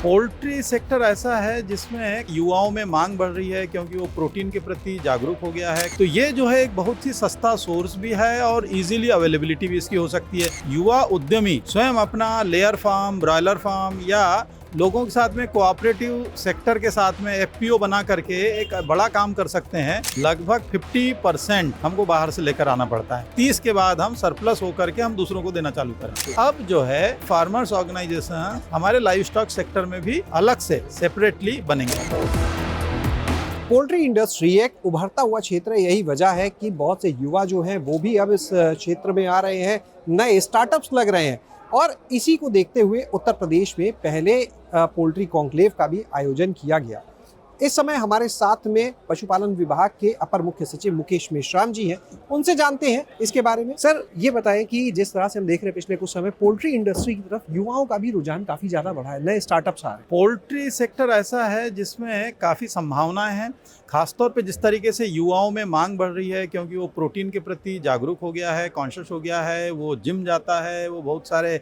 Poultry sector ऐसा है जिसमें युवाओं में मांग बढ़ रही है क्योंकि वो प्रोटीन के प्रति जागरूक हो गया है। तो ये जो है एक बहुत ही सस्ता सोर्स भी है और इजीली अवेलेबिलिटी भी इसकी हो सकती है। युवा उद्यमी स्वयं अपना लेयर फार्म, ब्रॉयलर फार्म या लोगों के साथ में कोऑपरेटिव सेक्टर के साथ में एफपीओ बना करके एक बड़ा काम कर सकते हैं। लगभग 50% हमको बाहर से लेकर आना पड़ता है, 30 के बाद हम सरप्लस होकर के हम दूसरों को देना चालू करें। अब जो है फार्मर्स ऑर्गेनाइजेशन हमारे लाइव स्टॉक सेक्टर में भी अलग से सेपरेटली बनेंगे। पोल्ट्री इंडस्ट्री एक उभरता हुआ क्षेत्र है। यही वजह है कि बहुत से युवा जो हैं वो भी अब इस क्षेत्र में आ रहे हैं, नए स्टार्टअप्स लग रहे हैं और इसी को देखते हुए उत्तर प्रदेश में पहले पोल्ट्री कॉन्क्लेव का भी आयोजन किया गया। इस समय हमारे साथ में पशुपालन विभाग के अपर मुख्य सचिव मुकेश मेश्राम जी हैं, उनसे जानते हैं इसके बारे में। सर, ये बताएं कि जिस तरह से हम देख रहे हैं पिछले कुछ समय पोल्ट्री इंडस्ट्री की तरफ युवाओं का भी रुझान काफी ज्यादा बढ़ा है, नए स्टार्टअप्स आ रहे हैं। पोल्ट्री सेक्टर ऐसा है जिसमें काफ़ी संभावनाएं हैं, खासतौर पे जिस तरीके से युवाओं में मांग बढ़ रही है क्योंकि वो प्रोटीन के प्रति जागरूक हो गया है, कॉन्शियस हो गया है, वो जिम जाता है, वो बहुत सारे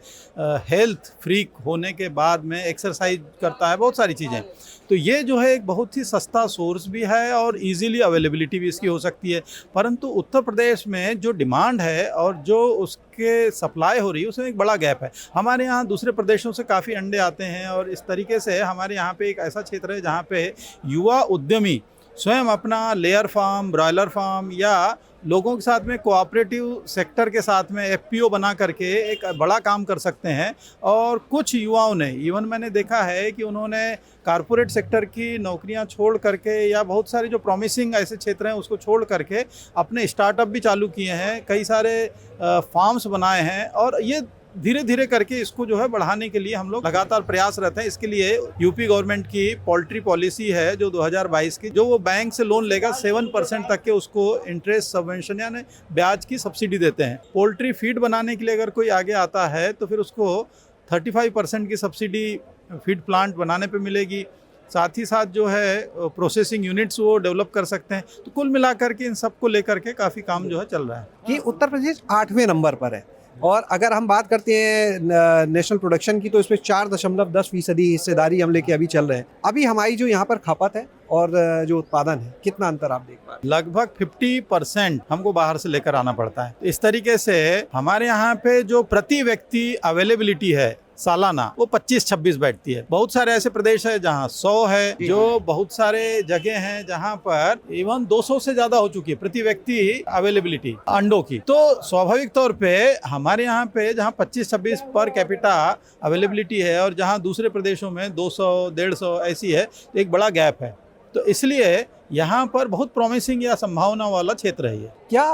हेल्थ फ्रीक होने के बाद में एक्सरसाइज करता है, बहुत सारी चीज़ें। तो ये जो है एक बहुत ही सस्ता सोर्स भी है और इजीली अवेलेबिलिटी भी इसकी हो सकती है। परंतु उत्तर प्रदेश में जो डिमांड है और जो उसके सप्लाई हो रही है उसमें एक बड़ा गैप है। हमारे यहाँ दूसरे प्रदेशों से काफ़ी अंडे आते हैं और इस तरीके से हमारे यहाँ पे एक ऐसा क्षेत्र है जहाँ पे युवा उद्यमी स्वयं अपना लेयर फार्म, ब्रॉयलर फार्म या लोगों के साथ में कोऑपरेटिव सेक्टर के साथ में एफपीओ बना करके एक बड़ा काम कर सकते हैं। और कुछ युवाओं ने, इवन मैंने देखा है कि उन्होंने कारपोरेट सेक्टर की नौकरियां छोड़ करके या बहुत सारे जो प्रॉमिसिंग ऐसे क्षेत्र हैं उसको छोड़ करके अपने स्टार्टअप भी चालू किए हैं, कई सारे फार्म्स बनाए हैं और ये धीरे धीरे करके इसको जो है बढ़ाने के लिए हम लोग लगातार प्रयासरत हैं। इसके लिए यूपी गवर्नमेंट की पोल्ट्री पॉलिसी है जो 2022 की, जो वो बैंक से लोन लेगा 7% तक के उसको इंटरेस्ट सबवेंशन यानी ब्याज की सब्सिडी देते हैं। पोल्ट्री फीड बनाने के लिए अगर कोई आगे आता है तो फिर उसको 35% की सब्सिडी फीड प्लांट बनाने पे मिलेगी। साथ ही साथ जो है प्रोसेसिंग यूनिट्स वो डेवलप कर सकते हैं। तो कुल मिलाकर के इन सबको लेकर के काफ़ी काम जो है चल रहा है। कि उत्तर प्रदेश 8वें नंबर पर है और अगर हम बात करते हैं नेशनल प्रोडक्शन की तो इसमें 4.10% हिस्सेदारी हम लेके अभी चल रहे हैं। अभी हमारी जो यहाँ पर खपत है और जो उत्पादन है, कितना अंतर आप देख पा रहे हैं? लगभग 50% हमको बाहर से लेकर आना पड़ता है। इस तरीके से हमारे यहाँ पे जो प्रति व्यक्ति अवेलेबिलिटी है सालाना वो 25-26 बैठती है। बहुत सारे ऐसे प्रदेश है जहाँ 100 है, जो बहुत सारे जगह हैं जहाँ पर इवन 200 से ज्यादा हो चुकी है प्रति व्यक्ति अवेलेबिलिटी अंडों की। तो स्वाभाविक तौर पे हमारे यहाँ पे जहाँ 25-26 पर कैपिटा अवेलेबिलिटी है और जहाँ दूसरे प्रदेशों में 200-150 ऐसी है, तो एक बड़ा गैप है। तो इसलिए यहाँ पर बहुत प्रॉमिसिंग या संभावना वाला क्षेत्र है ये। क्या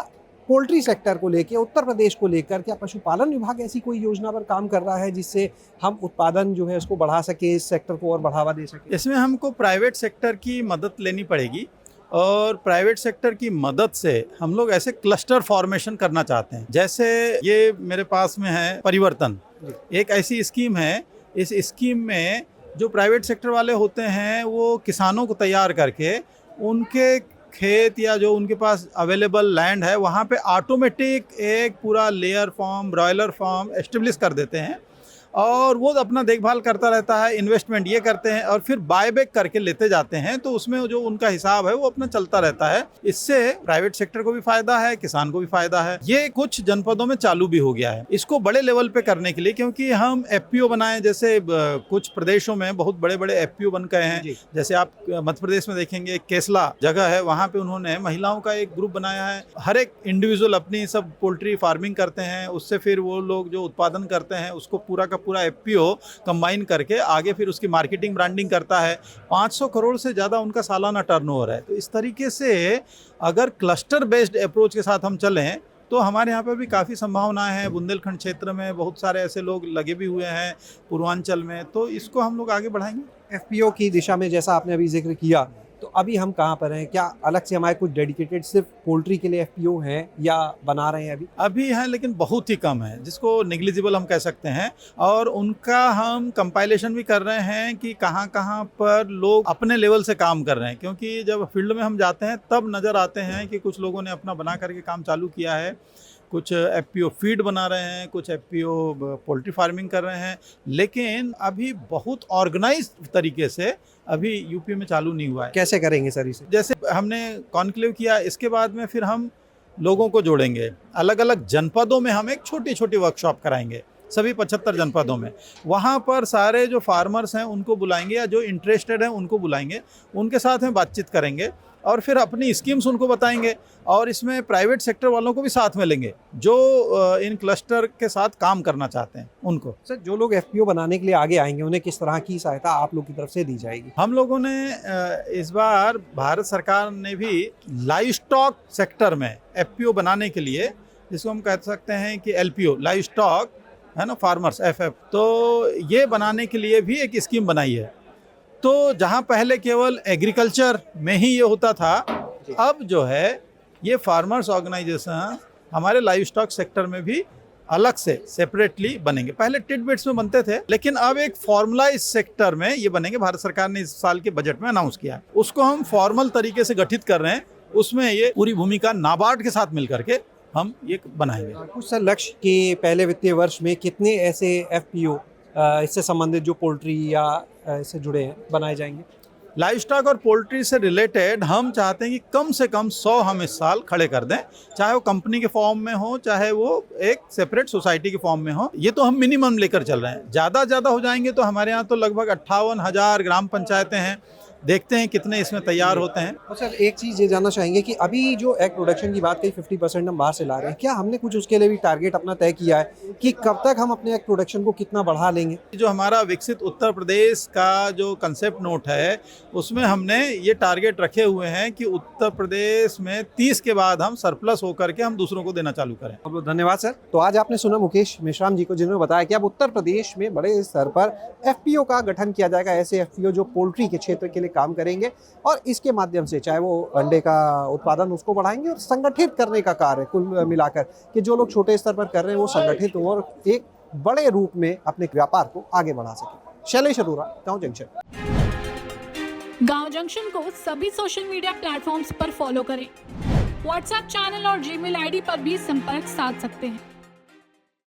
पोल्ट्री सेक्टर को लेकर, उत्तर प्रदेश को लेकर, क्या पशुपालन विभाग ऐसी कोई योजना पर काम कर रहा है जिससे हम उत्पादन जो है उसको बढ़ा सके, इस सेक्टर को और बढ़ावा दे सके? इसमें हमको प्राइवेट सेक्टर की मदद लेनी पड़ेगी और प्राइवेट सेक्टर की मदद से हम लोग ऐसे क्लस्टर फॉर्मेशन करना चाहते हैं। जैसे ये मेरे पास में है परिवर्तन, एक ऐसी स्कीम है। इस स्कीम में जो प्राइवेट सेक्टर वाले होते हैं वो किसानों को तैयार करके उनके खेत या जो उनके पास अवेलेबल लैंड है वहाँ पे ऑटोमेटिक एक पूरा layer farm, broiler farm establish कर देते हैं और वो अपना देखभाल करता रहता है, इन्वेस्टमेंट ये करते हैं और फिर बायबैक करके लेते जाते हैं। तो उसमें जो उनका हिसाब है वो अपना चलता रहता है। इससे प्राइवेट सेक्टर को भी फायदा है, किसान को भी फायदा है। ये कुछ जनपदों में चालू भी हो गया है। इसको बड़े लेवल पे करने के लिए, क्योंकि हम एफपीओ बनाए, जैसे कुछ प्रदेशों में बहुत बड़े बड़े एफपीओ बन गए हैं। जैसे आप मध्य प्रदेश में देखेंगे, केसला जगह है, वहाँ पे उन्होंने महिलाओं का एक ग्रुप बनाया है। हर एक इंडिविजुअल अपनी सब पोल्ट्री फार्मिंग करते हैं, उससे फिर वो लोग जो उत्पादन करते हैं उसको पूरा का पूरा एफपीओ कंबाइन करके आगे फिर उसकी मार्केटिंग ब्रांडिंग करता है। 500 करोड़ से ज़्यादा उनका सालाना टर्नओवर है। तो इस तरीके से अगर क्लस्टर बेस्ड अप्रोच के साथ हम चलें तो हमारे यहाँ पर भी काफ़ी संभावनाएं हैं। बुंदेलखंड क्षेत्र में बहुत सारे ऐसे लोग लगे भी हुए हैं, पूर्वांचल में, तो इसको हम लोग आगे बढ़ाएंगे। एफपीओ की दिशा में जैसा आपने अभी जिक्र किया, तो अभी हम कहाँ पर हैं? क्या अलग से हमारे कुछ डेडिकेटेड सिर्फ पोल्ट्री के लिए एफपीओ हैं या बना रहे हैं? अभी हैं लेकिन बहुत ही कम है, जिसको नेग्लिजिबल हम कह सकते हैं। और उनका हम कंपाइलेशन भी कर रहे हैं कि कहाँ कहाँ पर लोग अपने लेवल से काम कर रहे हैं, क्योंकि जब फील्ड में हम जाते हैं तब नज़र आते हैं कि कुछ लोगों ने अपना बना करके काम चालू किया है, कुछ एफपीओ फीड बना रहे हैं, कुछ एफपीओ पोल्ट्री फार्मिंग कर रहे हैं, लेकिन अभी बहुत ऑर्गेनाइज्ड तरीके से अभी यूपी में चालू नहीं हुआ है। कैसे करेंगे सर इसे? जैसे हमने कॉन्क्लेव किया, इसके बाद में फिर हम लोगों को जोड़ेंगे, अलग अलग जनपदों में हम एक छोटी छोटी वर्कशॉप कराएंगे, सभी 75 जनपदों में। वहाँ पर सारे जो फार्मर्स हैं उनको बुलाएंगे या जो इंटरेस्टेड हैं उनको बुलाएंगे, उनके साथ में बातचीत करेंगे और फिर अपनी स्कीम्स उनको बताएंगे, और इसमें प्राइवेट सेक्टर वालों को भी साथ में लेंगे जो इन क्लस्टर के साथ काम करना चाहते हैं उनको। सर जो लोग एफपीओ बनाने के लिए आगे आएंगे उन्हें किस तरह की सहायता आप लोग की तरफ से दी जाएगी? हम लोगों ने इस बार भारत सरकार ने भी लाइव स्टॉक सेक्टर में एफपीओ बनाने के लिए, जिसको हम कह सकते हैं कि एलपीओ, लाइव स्टॉक है ना, फार्मर्स एफएफ, तो ये बनाने के लिए भी एक स्कीम बनाई है। तो जहाँ पहले केवल एग्रीकल्चर में ही ये होता था, अब जो है ये फार्मर्स ऑर्गेनाइजेशन हमारे लाइव स्टॉक सेक्टर में भी अलग से सेपरेटली बनेंगे। पहले टिडबिट्स में बनते थे, लेकिन अब एक फॉर्मलाइज सेक्टर में ये बनेंगे। भारत सरकार ने इस साल के बजट में अनाउंस किया है, उसको हम फॉर्मल तरीके से गठित कर रहे हैं। उसमें ये पूरी भूमिका नाबार्ड के साथ मिल करके हम ये बनाएंगे। कुछ सर लक्ष्य कि पहले वित्तीय वर्ष में कितने ऐसे एफपीओ इससे संबंधित जो पोल्ट्री या इससे जुड़े हैं बनाए जाएंगे? लाइव स्टॉक और पोल्ट्री से रिलेटेड हम चाहते हैं कि कम से कम 100 हम इस साल खड़े कर दें, चाहे वो कंपनी के फॉर्म में हो, चाहे वो एक सेपरेट सोसाइटी के फॉर्म में हो। ये तो हम मिनिमम लेकर चल रहे हैं। ज़्यादा हो जाएंगे तो हमारे यहाँ तो लगभग 58,000 ग्राम पंचायतें हैं, देखते हैं कितने इसमें तैयार होते हैं। और सर एक चीज़ ये जानना चाहेंगे कि अभी जो एग प्रोडक्शन की बात कही 50% हम बाहर से ला रहे हैं, क्या हमने कुछ उसके लिए भी टारगेट अपना तय किया है कि कब तक हम अपने एग प्रोडक्शन को कितना बढ़ा लेंगे? जो हमारा विकसित उत्तर प्रदेश का जो कंसेप्ट नोट है, उसमें हमने ये टारगेट रखे हुए हैं कि उत्तर प्रदेश में 30 के बाद हम सरप्लस होकर के हम दूसरों को देना चालू करें। बहुत बहुत धन्यवाद सर। तो आज आपने सुना मुकेश मेश्राम जी को, जिन्होंने बताया कि अब उत्तर प्रदेश में बड़े स्तर पर एफपीओ का गठन किया जाएगा, ऐसे एफपीओ जो पोल्ट्री के क्षेत्र के लिए काम करेंगे और इसके माध्यम से चाहे वो अंडे का उत्पादन उसको बढ़ाएंगे और संगठित करने का कार्य कुल मिलाकर कि जो लोग छोटे स्तर पर कर रहे हैं वो संगठित हो और एक बड़े रूप में अपने व्यापार को आगे बढ़ा सके। शैलेश अरोरा, गांव जंक्शन। गांव जंक्शन को सभी सोशल मीडिया प्लेटफॉर्म्स पर फॉलो करें। व्हाट्सएप चैनल और जीमेल आईडी पर भी संपर्क साध सकते हैं।